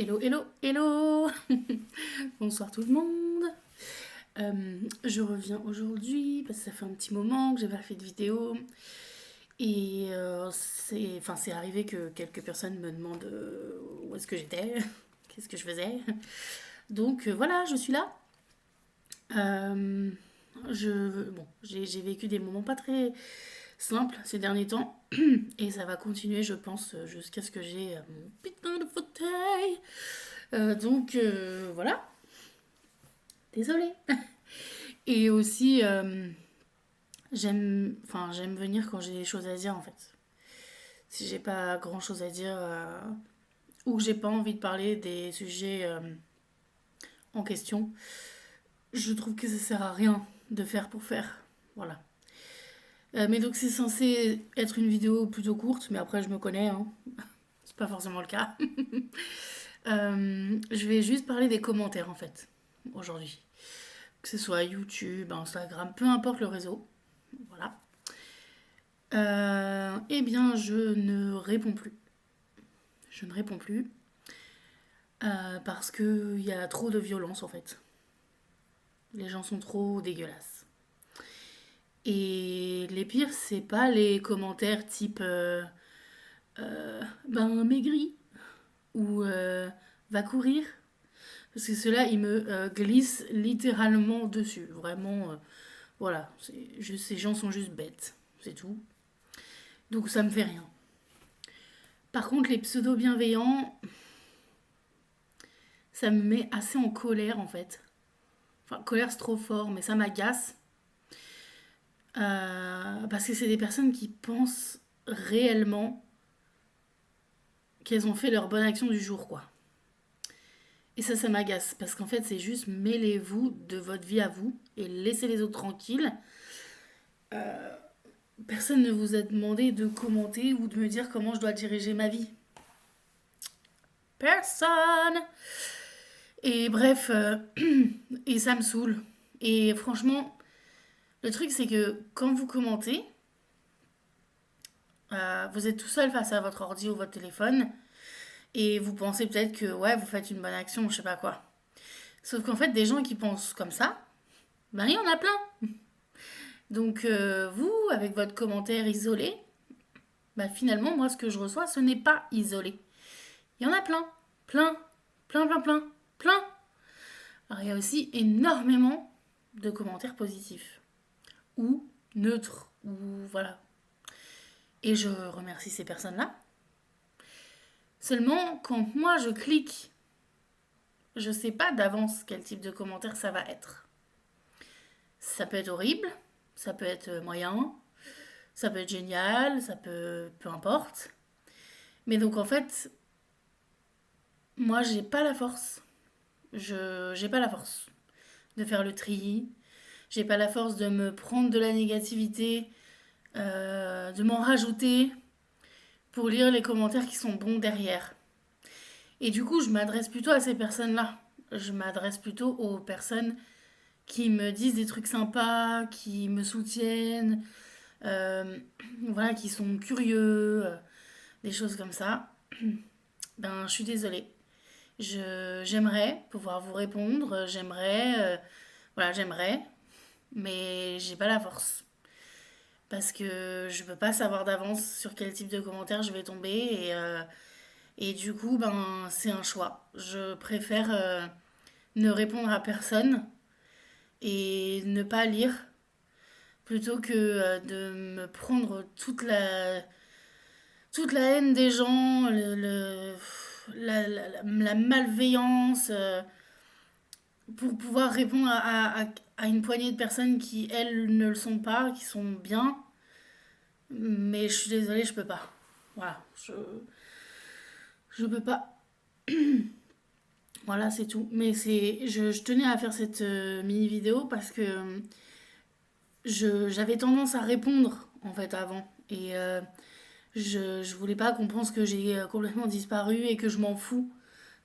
Hello, hello, hello. Bonsoir tout le monde. Je reviens aujourd'hui parce que ça fait un petit moment que j'ai pas fait de vidéo. Et c'est arrivé que quelques personnes me demandent où est-ce que j'étais, qu'est-ce que je faisais. Donc voilà, je suis là. Euh, j'ai vécu des moments pas très simples ces derniers temps. Et ça va continuer, je pense, jusqu'à ce que j'ai mon putain de fauteuil. Voilà, désolée. Et aussi, j'aime venir quand j'ai des choses à dire en fait. Si j'ai pas grand chose à dire ou que j'ai pas envie de parler des sujets en question, je trouve que ça sert à rien de faire pour faire. Voilà. Mais donc c'est censé être une vidéo plutôt courte, mais après je me connais, hein. C'est pas forcément le cas. Je vais juste parler des commentaires en fait, aujourd'hui. Que ce soit YouTube, Instagram, peu importe le réseau. Voilà. Eh bien, je ne réponds plus. Je ne réponds plus parce qu'il y a trop de violence en fait. Les gens sont trop dégueulasses. Et les pires, c'est pas les commentaires type ben maigri ou va courir. Parce que ceux-là, ils me glissent littéralement dessus. Vraiment, voilà. Ces gens sont juste bêtes. C'est tout. Donc ça me fait rien. Par contre, les pseudo-bienveillants, ça me met assez en colère en fait. Enfin, colère c'est trop fort, mais ça m'agace. Parce que c'est des personnes qui pensent réellement qu'elles ont fait leur bonne action du jour, quoi. Et ça m'agace. Parce qu'en fait, c'est juste mêlez-vous de votre vie à vous et laissez les autres tranquilles. Personne ne vous a demandé de commenter ou de me dire comment je dois diriger ma vie. Personne. Et bref, et ça me saoule. Et franchement, le truc c'est que quand vous commentez, vous êtes tout seul face à votre ordi ou votre téléphone et vous pensez peut-être que ouais, vous faites une bonne action ou je sais pas quoi. Sauf qu'en fait, des gens qui pensent comme ça, ben il y en a plein. Donc vous, avec votre commentaire isolé, ben finalement, moi, ce que je reçois, ce n'est pas isolé. Il y en a plein. Plein. Plein, plein, plein. Plein. Alors il y a aussi énormément de commentaires positifs. Ou neutres. Ou voilà. Et je remercie ces personnes-là. Seulement, quand moi je clique, je sais pas d'avance quel type de commentaire ça va être. Ça peut être horrible, ça peut être moyen, ça peut être génial, ça peut... peu importe. Mais donc en fait, moi j'ai pas la force. J'ai pas la force de faire le tri. J'ai pas la force de me prendre de la négativité, de m'en rajouter pour lire les commentaires qui sont bons derrière. Et du coup, je m'adresse plutôt à ces personnes-là. Je m'adresse plutôt aux personnes qui me disent des trucs sympas, qui me soutiennent, euh, voilà, qui sont curieux, des choses comme ça. Ben, je suis désolée. J'aimerais pouvoir vous répondre, voilà, j'aimerais, mais j'ai pas la force. Parce que je peux pas savoir d'avance sur quel type de commentaire je vais tomber et du coup, ben, c'est un choix. Je préfère ne répondre à personne et ne pas lire plutôt que de me prendre toute la haine des gens, la malveillance, pour pouvoir répondre à une poignée de personnes qui, elles, ne le sont pas, qui sont bien. Mais je suis désolée, je peux pas. Voilà, je peux pas. Voilà, c'est tout. Mais je tenais à faire cette mini vidéo parce que j'avais tendance à répondre en fait avant. Et je voulais pas qu'on pense que j'ai complètement disparu et que je m'en fous.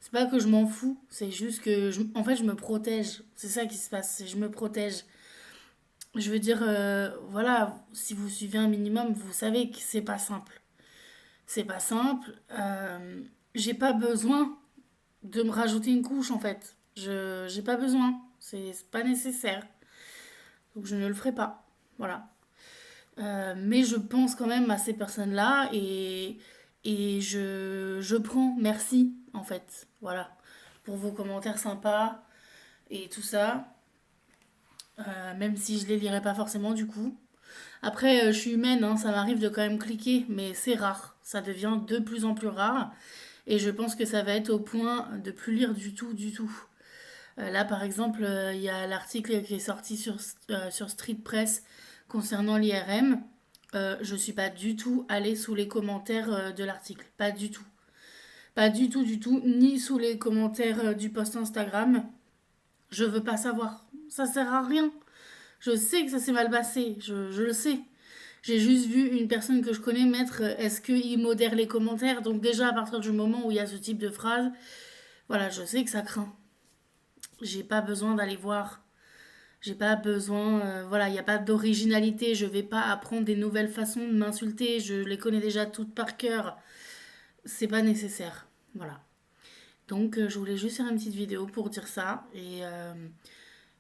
C'est pas que je m'en fous, c'est juste que en fait je me protège. C'est ça qui se passe, c'est je me protège. Je veux dire, voilà, si vous suivez un minimum, vous savez que c'est pas simple. C'est pas simple. J'ai pas besoin de me rajouter une couche en fait. Je j'ai pas besoin, c'est pas nécessaire. Donc je ne le ferai pas. Voilà. Mais je pense quand même à ces personnes-là et je prends merci en fait. Voilà. Pour vos commentaires sympas et tout ça. Même si je les lirai pas forcément du coup. Après, je suis humaine, hein, ça m'arrive de quand même cliquer, mais c'est rare. Ça devient de plus en plus rare. Et je pense que ça va être au point de plus lire du tout, du tout. Là, par exemple, il y a l'article qui est sorti sur Street Press concernant l'IRM. Je suis pas du tout allée sous les commentaires de l'article. Pas du tout. Pas du tout, du tout. Ni sous les commentaires du post Instagram. Je veux pas savoir. Ça sert à rien. Je sais que ça s'est mal passé. Je le sais. J'ai juste vu une personne que je connais mettre est-ce qu'il modère les commentaires. Donc déjà, à partir du moment où il y a ce type de phrase, voilà, je sais que ça craint. J'ai pas besoin d'aller voir. J'ai pas besoin, voilà, il n'y a pas d'originalité. Je vais pas apprendre des nouvelles façons de m'insulter. Je les connais déjà toutes par cœur. C'est pas nécessaire. Voilà. Donc, je voulais juste faire une petite vidéo pour dire ça.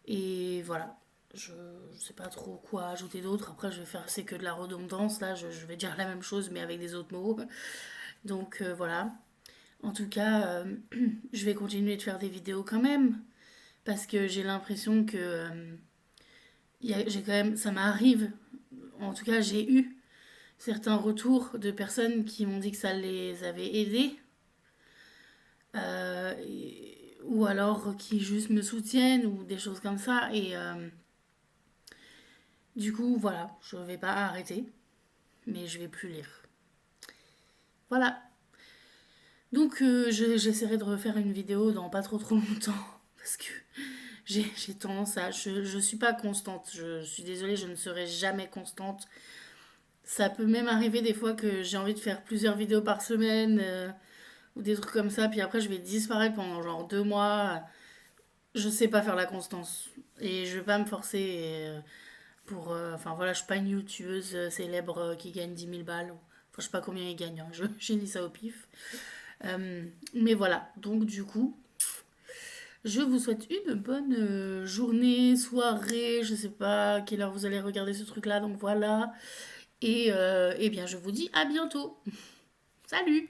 Et voilà. Je sais pas trop quoi ajouter d'autre. Après, je vais faire, c'est que de la redondance. Là, je vais dire la même chose, mais avec des autres mots. Donc, voilà. En tout cas, je vais continuer de faire des vidéos quand même. Parce que j'ai l'impression que j'ai quand même, ça m'arrive, en tout cas j'ai eu certains retours de personnes qui m'ont dit que ça les avait aidés, ou alors qui juste me soutiennent ou des choses comme ça. Et du coup, voilà, je vais pas arrêter, mais je vais plus lire. Voilà. Donc j'essaierai de refaire une vidéo dans pas trop trop longtemps parce que j'ai tendance à, je suis pas constante. Je suis désolée, je ne serai jamais constante. Ça peut même arriver des fois que j'ai envie de faire plusieurs vidéos par semaine ou des trucs comme ça, puis après je vais disparaître pendant genre 2 mois. Je sais pas faire la constance et je vais pas me forcer pour. Enfin voilà, je suis pas une youtubeuse célèbre qui gagne 10 000 balles. Enfin, je sais pas combien ils gagnent, hein, j'ai dit ça au pif. Mais voilà, donc du coup, je vous souhaite une bonne journée, soirée, je sais pas à quelle heure vous allez regarder ce truc-là, donc voilà. Et eh bien, je vous dis à bientôt. Salut!